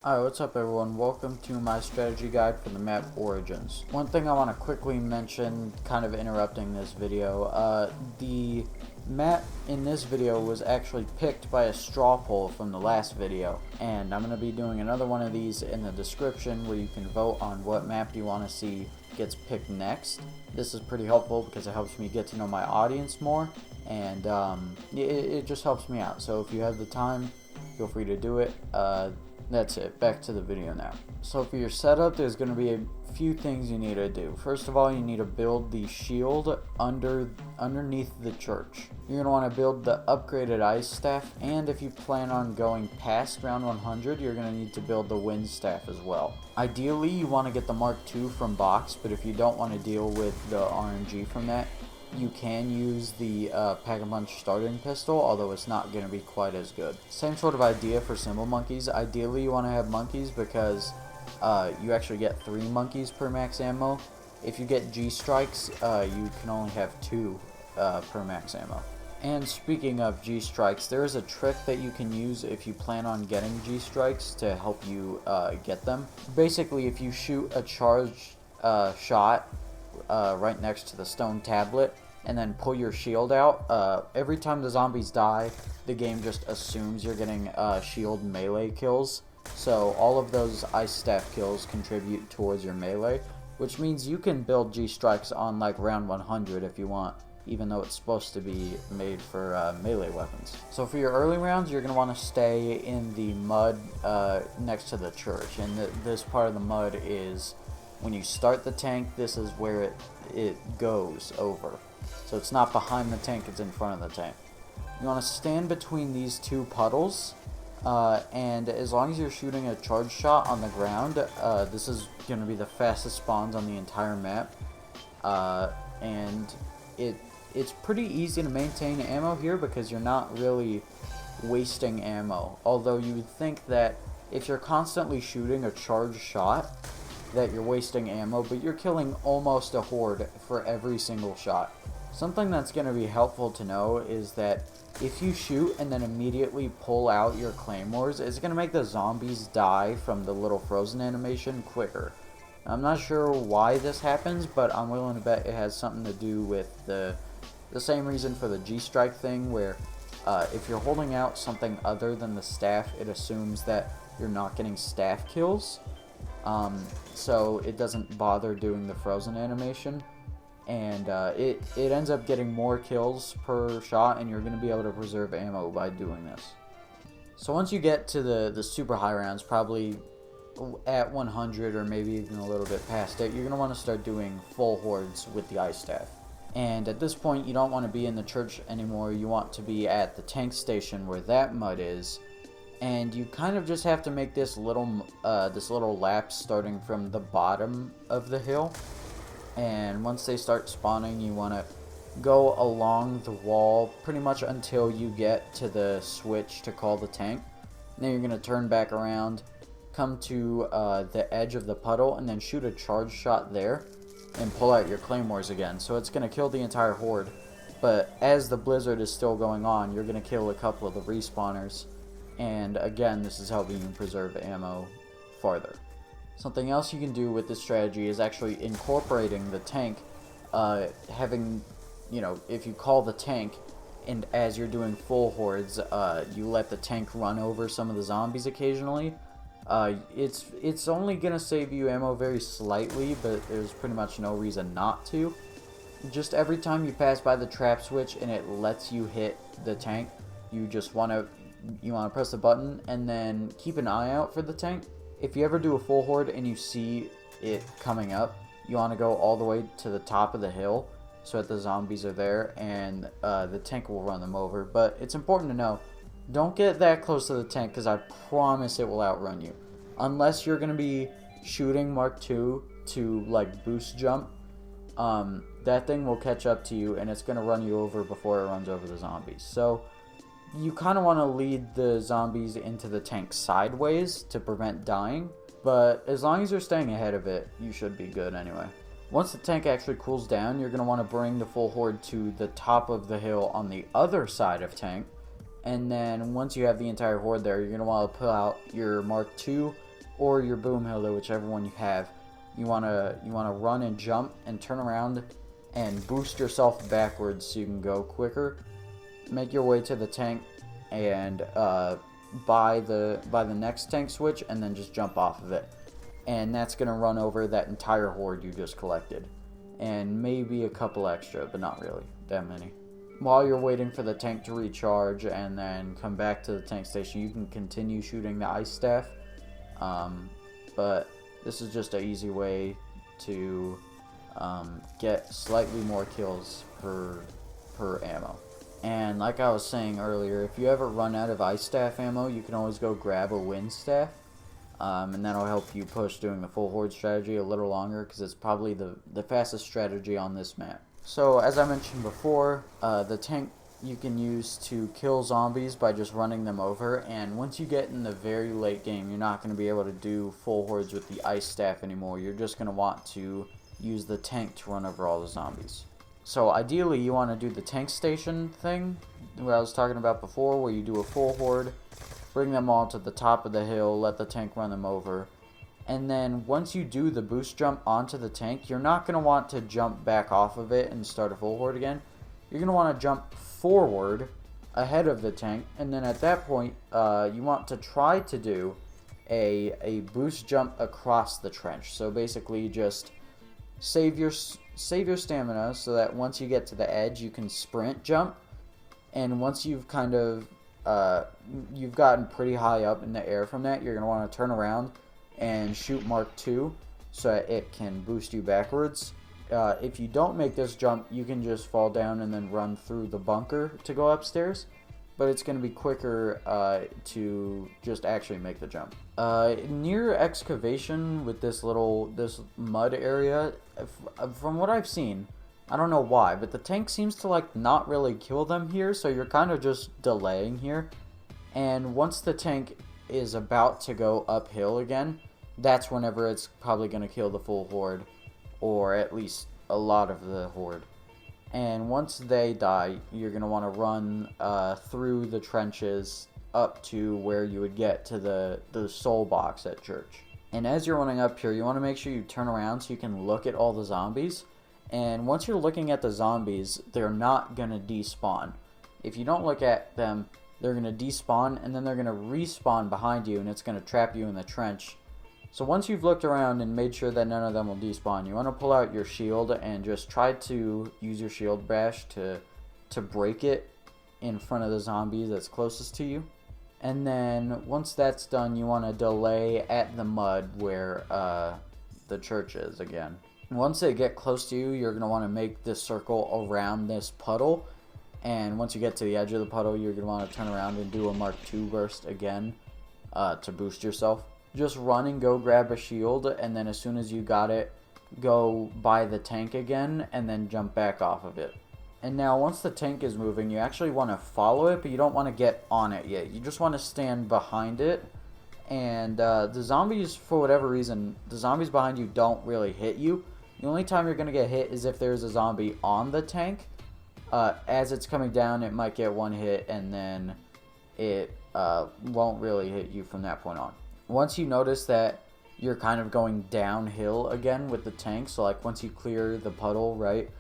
Alright, what's up everyone? Welcome to my strategy guide for the map Origins. One thing I want to quickly mention, kind of interrupting this video, the map in this video was actually picked by a straw poll from the last video, and I'm going to be doing another one of these in the description where you can vote on what map you want to see gets picked next. This is pretty helpful because it helps me get to know my audience more, and it just helps me out. So if you have the time, feel free to do it. That's it. Back to the video now. So for your setup, there's going to be a few things you need to do. First of all, you need to build the shield underneath the church. You're going to want to build the upgraded ice staff, and if you plan on going past round 100, you're going to need to build the wind staff as well. Ideally, you want to get the Mark II from box, but if you don't want to deal with the RNG from that, you can use the Pack-a-Punch starting pistol, although it's not going to be quite as good. Same sort of idea for symbol monkeys. Ideally, you want to have monkeys because you actually get 3 monkeys per max ammo. If you get G-strikes, you can only have 2 per max ammo. And speaking of G-strikes, there is a trick that you can use if you plan on getting G-strikes to help you get them. Basically, if you shoot a charged shot right next to the stone tablet and then pull your shield out, every time the zombies die, the game just assumes you're getting shield melee kills. So all of those ice staff kills contribute towards your melee, which means you can build G-strikes on like round 100 if you want, even though it's supposed to be made for melee weapons. So for your early rounds, you're going to want to stay in the mud next to the church, and this part of the mud is when you start the tank. This is where it goes over. So it's not behind the tank, it's in front of the tank. You want to stand between these 2 puddles, and as long as you're shooting a charge shot on the ground, this is going to be the fastest spawns on the entire map. And it's pretty easy to maintain ammo here because you're not really wasting ammo. Although you would think that if you're constantly shooting a charged shot, that you're wasting ammo, but you're killing almost a horde for every single shot. Something that's going to be helpful to know is that if you shoot and then immediately pull out your claymores, it's going to make the zombies die from the little frozen animation quicker. I'm not sure why this happens, but I'm willing to bet it has something to do with the same reason for the G-strike thing, where if you're holding out something other than the staff, it assumes that you're not getting staff kills. So it doesn't bother doing the frozen animation, and it ends up getting more kills per shot, and you're going to be able to preserve ammo by doing this. So once you get to the super high rounds, probably at 100 or maybe even a little bit past it, you're going to want to start doing full hordes with the ice staff. And at this point, you don't want to be in the church anymore. You want to be at the tank station where that mud is. And you kind of just have to make this little lapse starting from the bottom of the hill. And once they start spawning, you want to go along the wall pretty much until you get to the switch to call the tank. And then you're going to turn back around, come to the edge of the puddle, and then shoot a charge shot there and pull out your claymores again. So it's going to kill the entire horde. But as the blizzard is still going on, you're going to kill a couple of the respawners. And again, this is helping you preserve ammo farther. Something else you can do with this strategy is actually incorporating the tank, having, if you call the tank, and as you're doing full hordes, you let the tank run over some of the zombies occasionally. It's only going to save you ammo very slightly, but there's pretty much no reason not to. Just every time you pass by the trap switch and it lets you hit the tank, you want to press the button and then keep an eye out for the tank. If you ever do a full horde and you see it coming up, you want to go all the way to the top of the hill so that the zombies are there, and the tank will run them over. But it's important to know, don't get that close to the tank because I promise it will outrun you. Unless you're going to be shooting Mark II to like boost jump, that thing will catch up to you and it's going to run you over before it runs over the zombies. So you kind of want to lead the zombies into the tank sideways to prevent dying, but as long as you're staying ahead of it, you should be good anyway. Once the tank actually cools down, you're going to want to bring the full horde to the top of the hill on the other side of tank, and then once you have the entire horde there, you're going to want to pull out your Mark II or your Boomhilda, whichever one you have. You wanna run and jump and turn around and boost yourself backwards so you can go quicker. Make your way to the tank and buy the next tank switch, and then just jump off of it. And that's gonna run over that entire horde you just collected, and maybe a couple extra, but not really that many. While you're waiting for the tank to recharge and then come back to the tank station, you can continue shooting the ice staff. But this is just an easy way to get slightly more kills per ammo. And like I was saying earlier, if you ever run out of ice staff ammo, you can always go grab a wind staff. And that'll help you push doing the full horde strategy a little longer, because it's probably the fastest strategy on this map. So as I mentioned before, the tank you can use to kill zombies by just running them over, and once you get in the very late game, you're not going to be able to do full hordes with the ice staff anymore. You're just going to want to use the tank to run over all the zombies. So ideally you want to do the tank station thing where I was talking about before, where you do a full horde, bring them all to the top of the hill, let the tank run them over. And then once you do the boost jump onto the tank, you're not going to want to jump back off of it and start a full horde again. You're going to want to jump forward ahead of the tank, and then at that point you want to try to do a boost jump across the trench. So basically just save your stamina so that once you get to the edge you can sprint jump, and once you've kind of you've gotten pretty high up in the air from that, you're going to want to turn around and shoot Mark II so that it can boost you backwards. If you don't make this jump, you can just fall down and then run through the bunker to go upstairs, but it's going to be quicker to just actually make the jump. Near excavation with this mud area, from what I've seen, I don't know why, but the tank seems to like not really kill them here, so you're kind of just delaying here. And once the tank is about to go uphill again, that's whenever it's probably going to kill the full horde, or at least a lot of the horde. And once they die, you're going to want to run through the trenches up to where you would get to the soul box at church. And as you're running up here, you want to make sure you turn around so you can look at all the zombies. And once you're looking at the zombies, they're not going to despawn. If you don't look at them, they're going to despawn, and then they're going to respawn behind you, and it's going to trap you in the trench. So once you've looked around and made sure that none of them will despawn, you want to pull out your shield and just try to use your shield bash to break it in front of the zombie that's closest to you. And then once that's done, you want to delay at the mud where the church is again. Once they get close to you, you're going to want to make this circle around this puddle. And once you get to the edge of the puddle, you're going to want to turn around and do a Mark II burst again to boost yourself. Just run and go grab a shield, and then as soon as you got it, go by the tank again, and then jump back off of it. And now once the tank is moving, you actually want to follow it, but you don't want to get on it yet. You just want to stand behind it. And the zombies, for whatever reason, the zombies behind you don't really hit you. The only time you're going to get hit is if there's a zombie on the tank. As it's coming down, it might get one hit, and then it won't really hit you from that point on. Once you notice that you're kind of going downhill again with the tank, so like once you clear the puddle, right,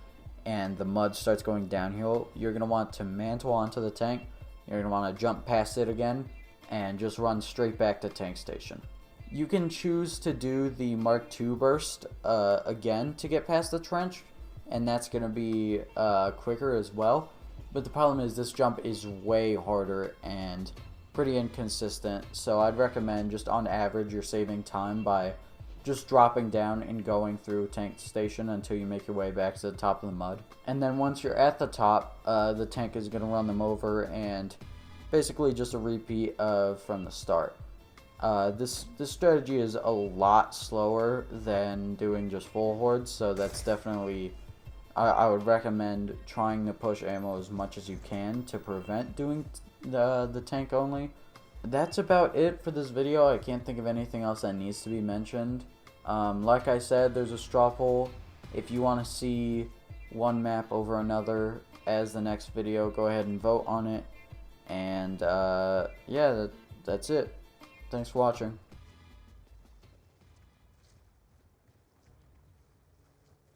and the mud starts going downhill, you're going to want to mantle onto the tank. You're going to want to jump past it again and just run straight back to tank station. You can choose to do the Mark II burst again to get past the trench, and that's going to be quicker as well. But the problem is this jump is way harder and pretty inconsistent, so I'd recommend just on average you're saving time by just dropping down and going through tank station until you make your way back to the top of the mud. And then once you're at the top, the tank is going to run them over, and basically just a repeat of from the start. This strategy is a lot slower than doing just full hordes, so that's definitely, I would recommend trying to push ammo as much as you can to prevent doing the tank only. That's about it for this video. I can't think of anything else that needs to be mentioned. Like I said, there's a straw poll. If you want to see one map over another as the next video, go ahead and vote on it. And yeah, that's it. Thanks for watching.